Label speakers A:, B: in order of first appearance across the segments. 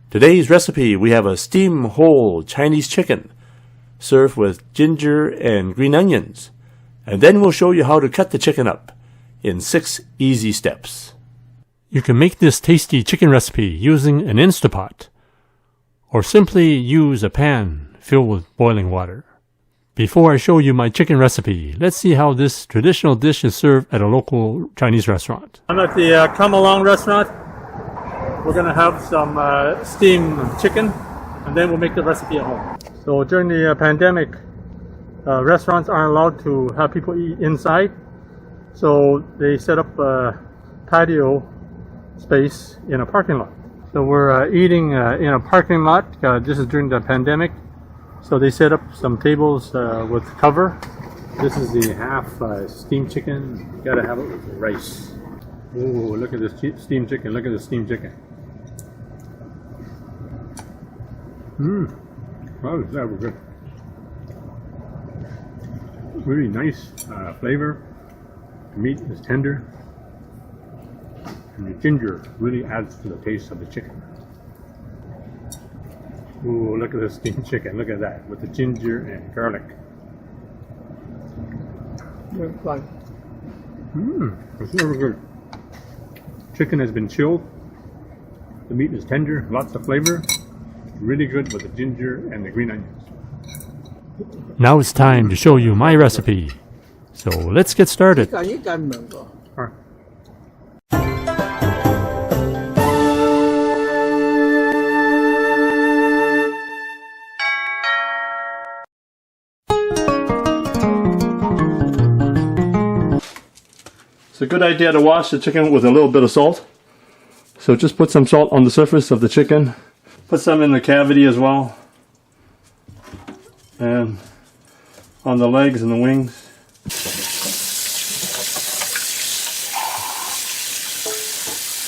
A: Today's recipe, we have a steamed whole Chinese chicken served with ginger and green onions. And then we'll show you how to cut the chicken up in 6 easy steps. You can make this tasty chicken recipe using an Instapot, or simply use a pan filled with boiling water. Before I show you my chicken recipe, let's see how this traditional dish is served at a local Chinese restaurant. I'm at the Come Along restaurant. We're going to have some steamed chicken, and then we'll make the recipe at home. So during the pandemic, restaurants aren't allowed to have people eat inside. So they set up a patio space in a parking lot. So we're eating in a parking lot. This is during the pandemic. So they set up some tables with cover. This is the half steamed chicken. You gotta have it with rice. Ooh, look at this steamed chicken. Look at the steamed chicken. Wow, that was good. Really nice flavor. The meat is tender. And the ginger really adds to the taste of the chicken. Ooh, look at the steamed chicken. Look at that, with the ginger and garlic. It's really good. Chicken has been chilled. The meat is tender, lots of flavor. Really good with the ginger and the green onions. Now it's time to show you my recipe. So let's get started. It's a good idea to wash the chicken with a little bit of salt. So just put some salt on the surface of the chicken. Put some in the cavity as well. And on the legs and the wings.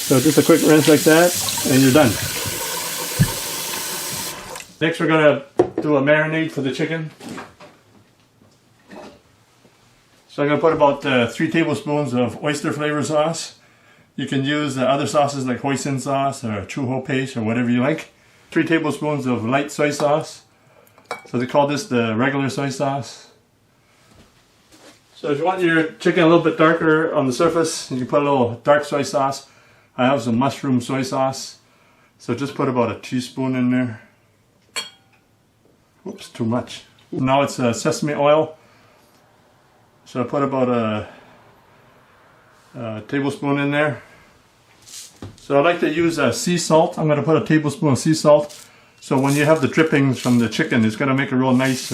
A: So just a quick rinse like that, and you're done. Next we're going to do a marinade for the chicken. So I'm going to put about 3 tablespoons of oyster flavor sauce. You can use other sauces like hoisin sauce or chuho paste or whatever you like. 3 tablespoons of light soy sauce. So they call this the regular soy sauce. So if you want your chicken a little bit darker on the surface, you can put a little dark soy sauce. I have some mushroom soy sauce. So just put about a teaspoon in there. Oops, too much. Now it's sesame oil. So I put about a tablespoon in there. So I like to use sea salt. I'm going to put a tablespoon of sea salt. So when you have the drippings from the chicken, it's going to make a real nice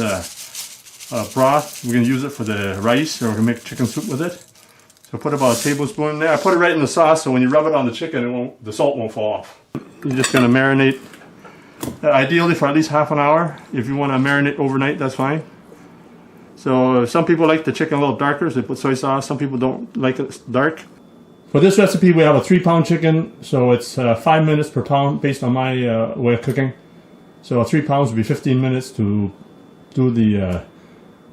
A: broth. We can use it for the rice, or we can make chicken soup with it. So put about a tablespoon in there. I put it right in the sauce, so when you rub it on the chicken, the salt won't fall off. You're just going to marinate, ideally for at least half an hour. If you want to marinate overnight, that's fine. So some people like the chicken a little darker, so they put soy sauce. Some people don't like it dark. For this recipe, we have a 3-pound chicken, so it's 5 minutes per pound based on my way of cooking. So 3 pounds would be 15 minutes to do the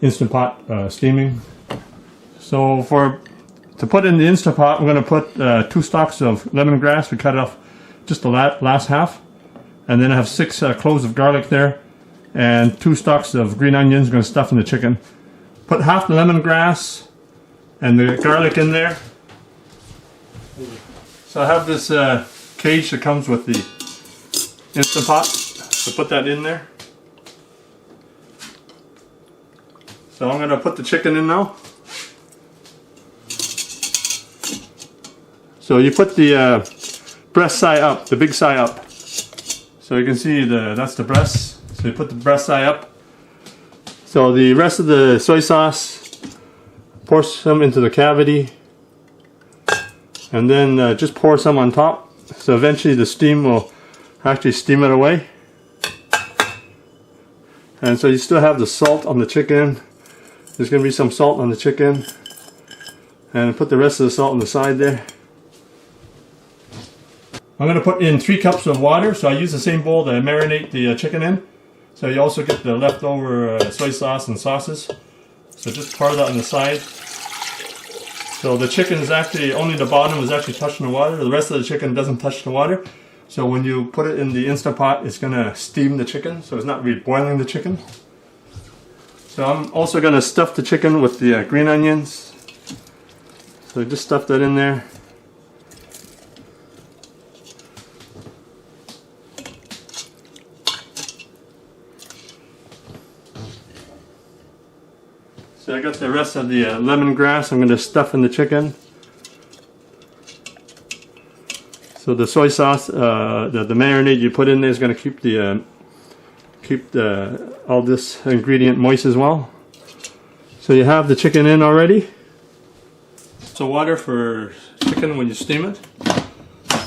A: Instant Pot steaming. So to put in the Instant Pot, I'm going to put 2 stalks of lemongrass. We cut off just the last half. And then I have 6 cloves of garlic there. And 2 stalks of green onions. I'm going to stuff in the chicken. Put half the lemongrass and the garlic in there. So I have this cage that comes with the Instant Pot. So put that in there. So I'm going to put the chicken in now. So you put the breast side up, the big side up. So you can see that's the breast. So you put the breast side up. So the rest of the soy sauce, pour some into the cavity. And then just pour some on top. So eventually the steam will actually steam it away. And so you still have the salt on the chicken. There's going to be some salt on the chicken. And put the rest of the salt on the side there. I'm going to put in 3 cups of water. So I use the same bowl that I marinate the chicken in. So you also get the leftover soy sauce and sauces. So just pour that on the side. So the chicken is actually, only the bottom is actually touching the water. The rest of the chicken doesn't touch the water. So when you put it in the Instant Pot, it's going to steam the chicken, so it's not really boiling the chicken. So I'm also going to stuff the chicken with the green onions. So just stuff that in there. So I got the rest of the lemongrass I'm going to stuff in the chicken. So the soy sauce, the marinade you put in there is going to keep all this ingredient moist as well. So you have the chicken in already. So water for chicken when you steam it.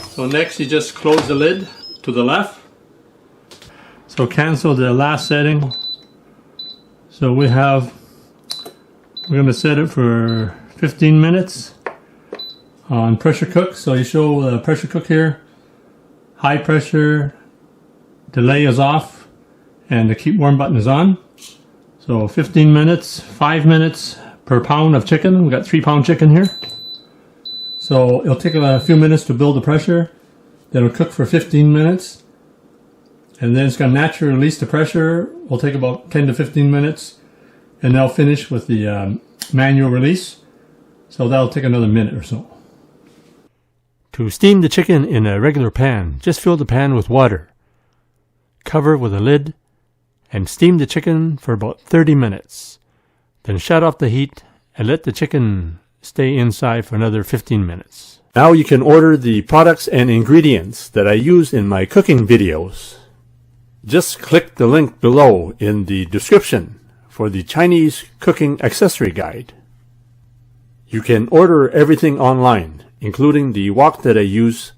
A: So next you just close the lid to the left. So cancel the last setting. So we're going to set it for 15 minutes. On pressure cook, so you show the pressure cook here. High pressure, delay is off, and the keep warm button is on. So 15 minutes, 5 minutes per pound of chicken. We got 3-pound chicken here. So it'll take a few minutes to build the pressure. Then it'll cook for 15 minutes. And then it's going to naturally release the pressure. It'll take about 10 to 15 minutes. And they'll finish with the manual release. So that'll take another minute or so. To steam the chicken in a regular pan, just fill the pan with water. Cover with a lid and steam the chicken for about 30 minutes. Then shut off the heat and let the chicken stay inside for another 15 minutes. Now you can order the products and ingredients that I use in my cooking videos. Just click the link below in the description for the Chinese cooking accessory guide. You can order everything online, including the wok that I use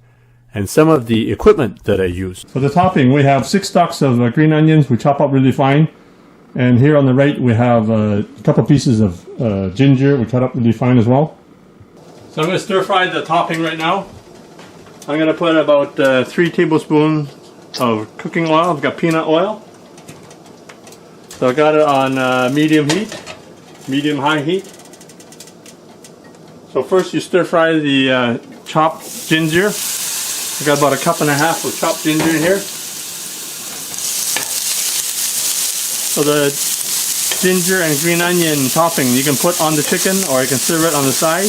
A: and some of the equipment that I use. For the topping, we have 6 stalks of green onions we chop up really fine. And here on the right we have a couple pieces of ginger we cut up really fine as well. So I'm going to stir fry the topping right now. I'm going to put about 3 tablespoons of cooking oil. I've got peanut oil. So I got it on medium high heat. So first you stir fry the chopped ginger. I got about 1.5 cups of chopped ginger in here. So the ginger and green onion topping you can put on the chicken or you can serve it on the side.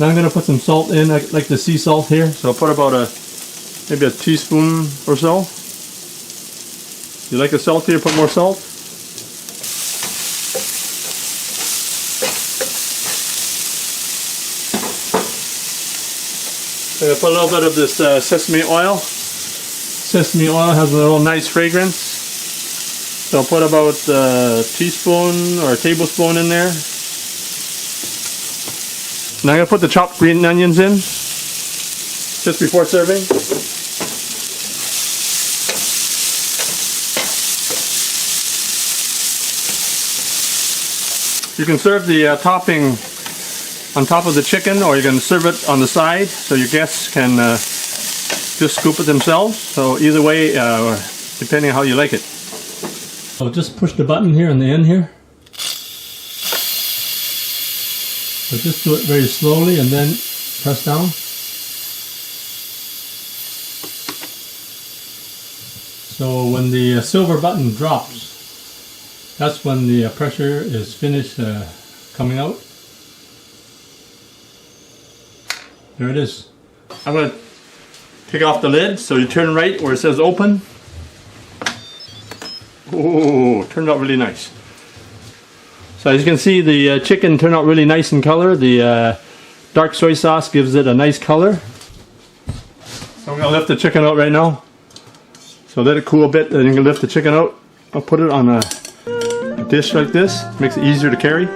A: Now I'm going to put some salt in, like the sea salt here. So I'll put about maybe a teaspoon or so. You like it salty, put more salt. I'm going to put a little bit of this sesame oil. Sesame oil has a little nice fragrance. So I'll put about a teaspoon or a tablespoon in there. Now I'm going to put the chopped green onions in just before serving. You can serve the topping on top of the chicken, or you can serve it on the side so your guests can just scoop it themselves. So either way, depending on how you like it. So just push the button here on the end here. So just do it very slowly and then press down. So when the silver button drops, that's when the pressure is finished coming out. There it is. I'm going to take off the lid, so you turn right where it says open. Oh, turned out really nice. So as you can see, the chicken turned out really nice in color. The dark soy sauce gives it a nice color. So I'm going to lift the chicken out right now. So let it cool a bit, then you can lift the chicken out. I'll put it on a dish like this. Makes it easier to carry.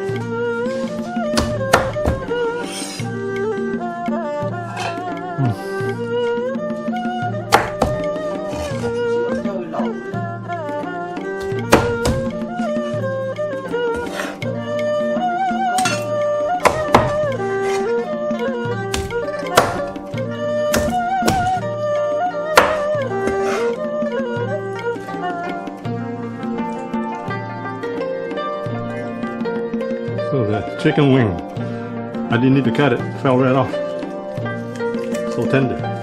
A: So the chicken wing, I didn't need to cut it, it fell right off. so tender.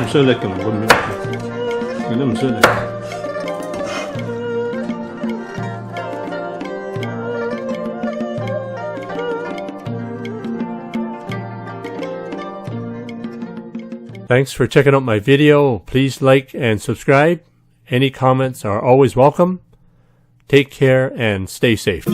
B: 唔需要力㗎啦，咁樣，佢都唔需要力。Thanks for checking out my video. Please like and subscribe. Any comments are always welcome. Take care and stay safe.